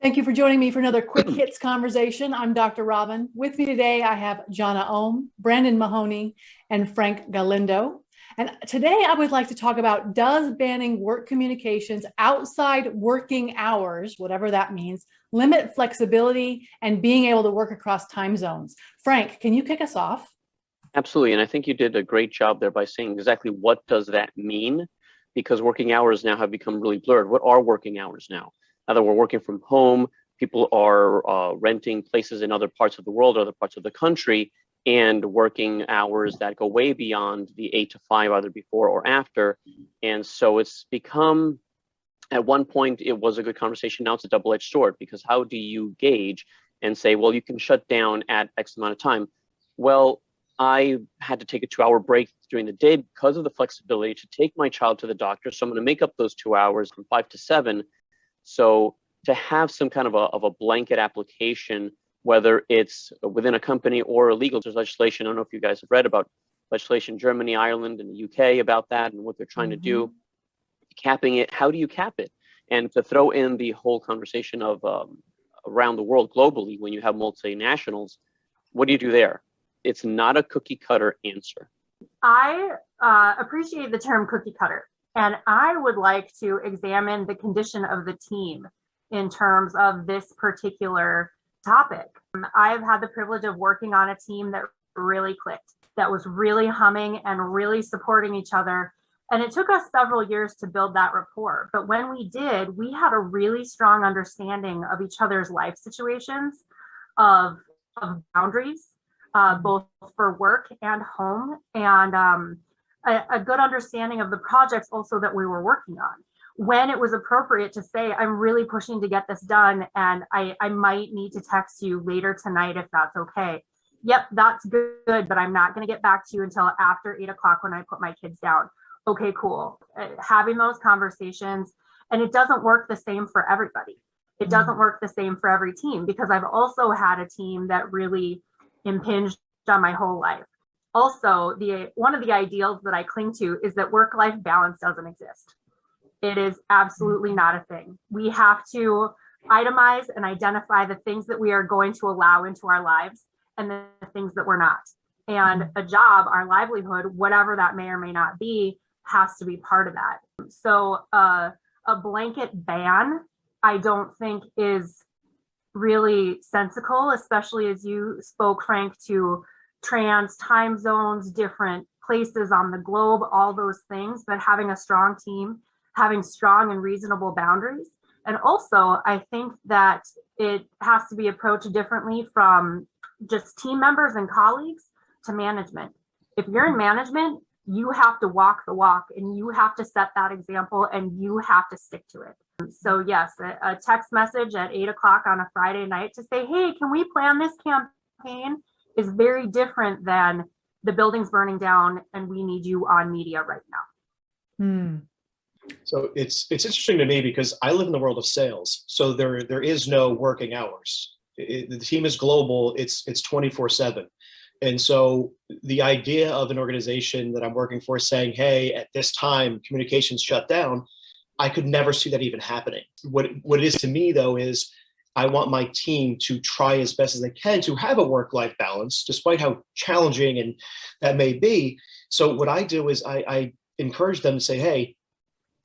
Thank you for joining me for another Quick Hits conversation. I'm Dr. Robyn. With me today, I have Jona Ohm, Brandon Mahoney, and Frank Galindo. And today I would like to talk about, does banning work communications outside working hours, whatever that means, limit flexibility and being able to work across time zones? Frank, can you kick us off? Absolutely. And I think you did a great job there by saying exactly what does that mean? Because working hours now have become really blurred. What are working hours now? Now that we're working from home, people are renting places in other parts of the world, other parts of the country, and working hours that go way beyond the 8 to 5, either before or after. And so it's become, at one point, it was a good conversation. Now it's a double-edged sword, because how do you gauge and say, well, you can shut down at X amount of time? Well, I had to take a 2-hour break during the day because of the flexibility to take my child to the doctor. So I'm going to make up those 2 hours from 5 to 7. So to have some kind of a blanket application, whether it's within a company or illegal, there's legislation. I don't know if you guys have read about legislation in Germany, Ireland, and the UK about that and what they're trying to do. Capping it, how do you cap it? And to throw in the whole conversation of around the world globally, when you have multinationals, what do you do there? It's not a cookie cutter answer. I appreciate the term cookie cutter, and I would like to examine the condition of the team in terms of this particular topic. I've had the privilege of working on a team that really clicked, that was really humming and really supporting each other. And it took us several years to build that rapport. But when we did, we had a really strong understanding of each other's life situations, of boundaries, both for work and home, and a good understanding of the projects also that we were working on. When it was appropriate to say, I'm really pushing to get this done, and I might need to text you later tonight if that's okay. Yep, that's good, but I'm not going to get back to you until after 8 o'clock when I put my kids down. Okay, cool. Having those conversations, and it doesn't work the same for everybody. It doesn't work the same for every team, because I've also had a team that really impinged on my whole life. Also, one of the ideals that I cling to is that work-life balance doesn't exist. It is absolutely not a thing. We have to itemize and identify the things that we are going to allow into our lives and the things that we're not. And a job, our livelihood, whatever that may or may not be, has to be part of that. So a blanket ban, I don't think is really sensical, especially as you spoke, Frank, to trans time zones, different places on the globe, all those things, but having a strong team, having strong and reasonable boundaries. And also, I think that it has to be approached differently from just team members and colleagues to management. If you're in management, you have to walk the walk, and you have to set that example, and you have to stick to it. So yes, a text message at 8 o'clock on a Friday night to say, hey, can we plan this campaign, is very different than the building's burning down and we need you on media right now. So it's interesting to me because I live in the world of sales. So there is no working hours. The team is global. It's 24/7. And so the idea of an organization that I'm working for saying, hey, at this time, communications shut down, I could never see that even happening. What it is to me, though, is I want my team to try as best as they can to have a work-life balance, despite how challenging and that may be. So what I do is I encourage them to say, hey,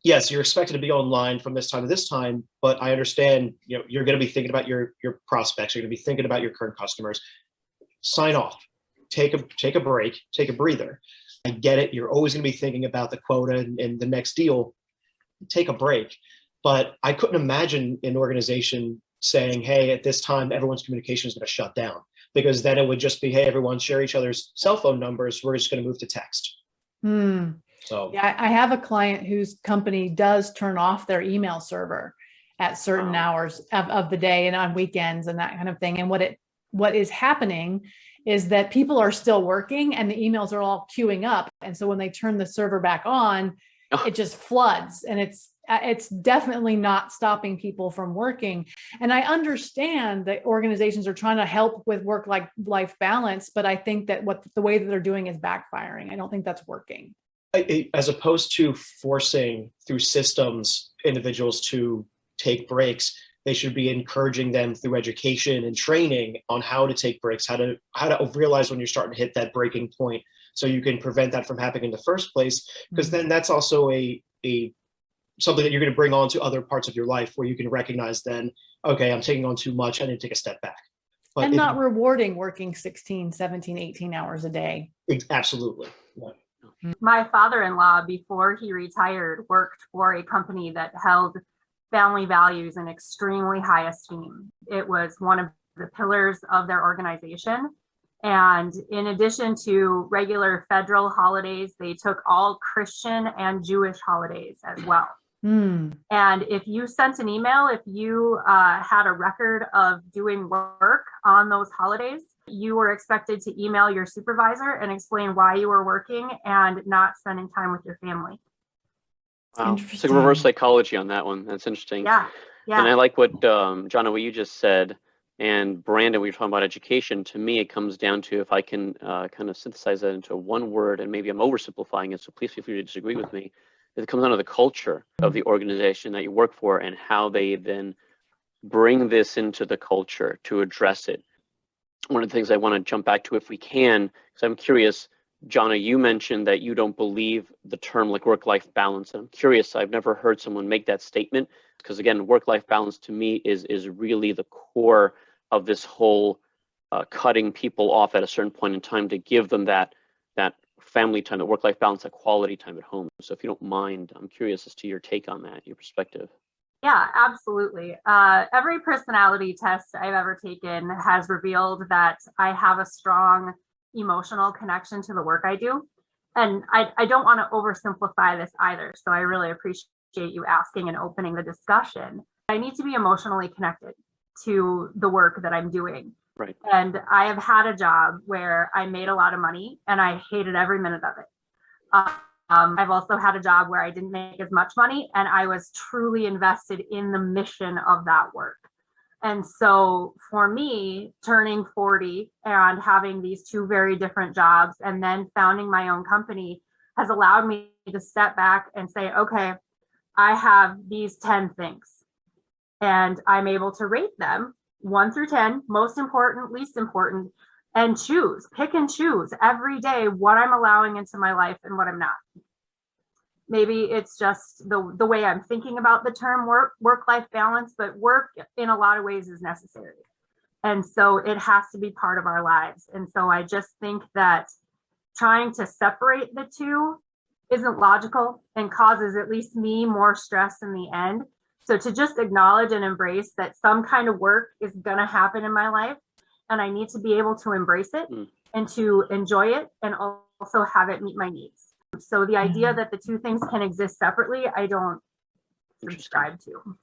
yes, you're expected to be online from this time to this time, but I understand, you're going to be thinking about your prospects. You're going to be thinking about your current customers. Sign off. Take a break, take a breather. I get it. You're always going to be thinking about the quota and the next deal. Take a break. But I couldn't imagine an organization saying, hey, at this time, everyone's communication is going to shut down, because then it would just be, hey, everyone share each other's cell phone numbers. We're just going to move to text. So yeah, I have a client whose company does turn off their email server at certain hours of the day and on weekends and that kind of thing. And what is happening is that people are still working and the emails are all queuing up. And so when they turn the server back on, it just floods, and it's definitely not stopping people from working. And I understand that organizations are trying to help with work-life balance, but I think that the way that they're doing is backfiring. I don't think that's working. As opposed to forcing through systems individuals to take breaks, They should be encouraging them through education and training on how to take breaks, how to realize when you're starting to hit that breaking point, so you can prevent that from happening in the first place. Because then that's also a something that you're going to bring on to other parts of your life, where you can recognize then, okay, I'm taking on too much. I need to take a step back. But and not rewarding working 16, 17, 18 hours a day. Absolutely. Yeah. My father-in-law, before he retired, worked for a company that held family values in extremely high esteem. It was one of the pillars of their organization. And in addition to regular federal holidays, they took all Christian and Jewish holidays as well. And if you sent an email, if you had a record of doing work on those holidays, you were expected to email your supervisor and explain why you were working and not spending time with your family. Wow, it's like reverse psychology on that one. That's interesting. Yeah. And I like what, Jona, what you just said. And Brandon, we were talking about education. To me, it comes down to, if I can kind of synthesize that into one word, and maybe I'm oversimplifying it, so please feel free to disagree with me. It comes down to the culture of the organization that you work for and how they then bring this into the culture to address it. One of the things I want to jump back to, if we can, because I'm curious, Jona, you mentioned that you don't believe the term like work-life balance. And I'm curious, I've never heard someone make that statement, because again, work-life balance to me is really the core of this whole cutting people off at a certain point in time to give them that family time, that work-life balance, that quality time at home. So if you don't mind, I'm curious as to your take on that, your perspective. Yeah, absolutely. Every personality test I've ever taken has revealed that I have a strong emotional connection to the work I do. And I don't want to oversimplify this either. So I really appreciate you asking and opening the discussion. I need to be emotionally connected to the work that I'm doing. Right. And I have had a job where I made a lot of money and I hated every minute of it. I've also had a job where I didn't make as much money and I was truly invested in the mission of that work. And so for me, turning 40 and having these two very different jobs and then founding my own company has allowed me to step back and say, okay, I have these 10 things and I'm able to rate them 1 through 10, most important, least important, and pick and choose every day what I'm allowing into my life and what I'm not. Maybe it's just the way I'm thinking about the term work-life balance, but work in a lot of ways is necessary. And so it has to be part of our lives. And so I just think that trying to separate the two isn't logical and causes at least me more stress in the end. So to just acknowledge and embrace that some kind of work is going to happen in my life and I need to be able to embrace it and to enjoy it and also have it meet my needs. So the idea that the two things can exist separately, I don't subscribe to.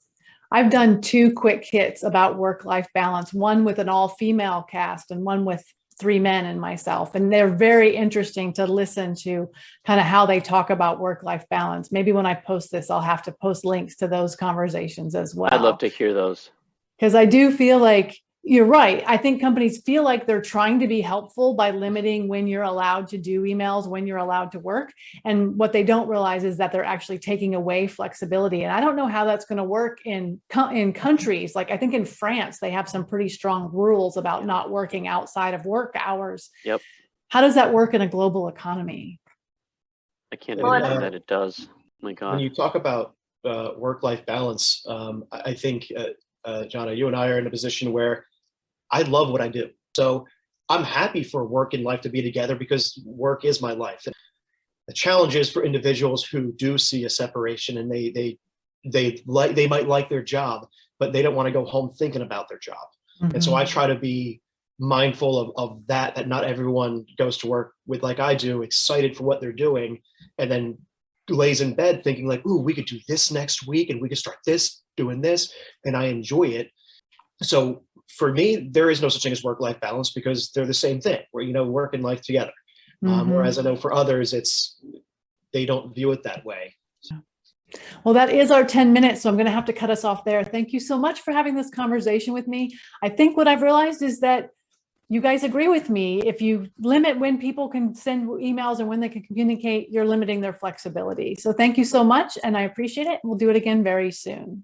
I've done 2 quick hits about work-life balance, one with an all-female cast and one with 3 men and myself. And they're very interesting to listen to kind of how they talk about work-life balance. Maybe when I post this, I'll have to post links to those conversations as well. I'd love to hear those. Because I do feel like you're right. I think companies feel like they're trying to be helpful by limiting when you're allowed to do emails, when you're allowed to work. And what they don't realize is that they're actually taking away flexibility. And I don't know how that's going to work in countries. Like I think in France, they have some pretty strong rules about not working outside of work hours. Yep. How does that work in a global economy? I can't imagine that it does. Oh my God. When you talk about work-life balance, I think, Jona, you and I are in a position where I love what I do. So I'm happy for work and life to be together because work is my life. And the challenge is for individuals who do see a separation and they might like their job, but they don't want to go home thinking about their job. Mm-hmm. And so I try to be mindful of that not everyone goes to work with, like I do, excited for what they're doing, and then lays in bed thinking like, ooh, we could do this next week and we could start doing this, and I enjoy it. So for me, there is no such thing as work-life balance because they're the same thing, where, work and life together. Mm-hmm. Whereas I know for others, they don't view it that way. Well, that is our 10 minutes. So I'm going to have to cut us off there. Thank you so much for having this conversation with me. I think what I've realized is that you guys agree with me. If you limit when people can send emails and when they can communicate, you're limiting their flexibility. So thank you so much. And I appreciate it. We'll do it again very soon.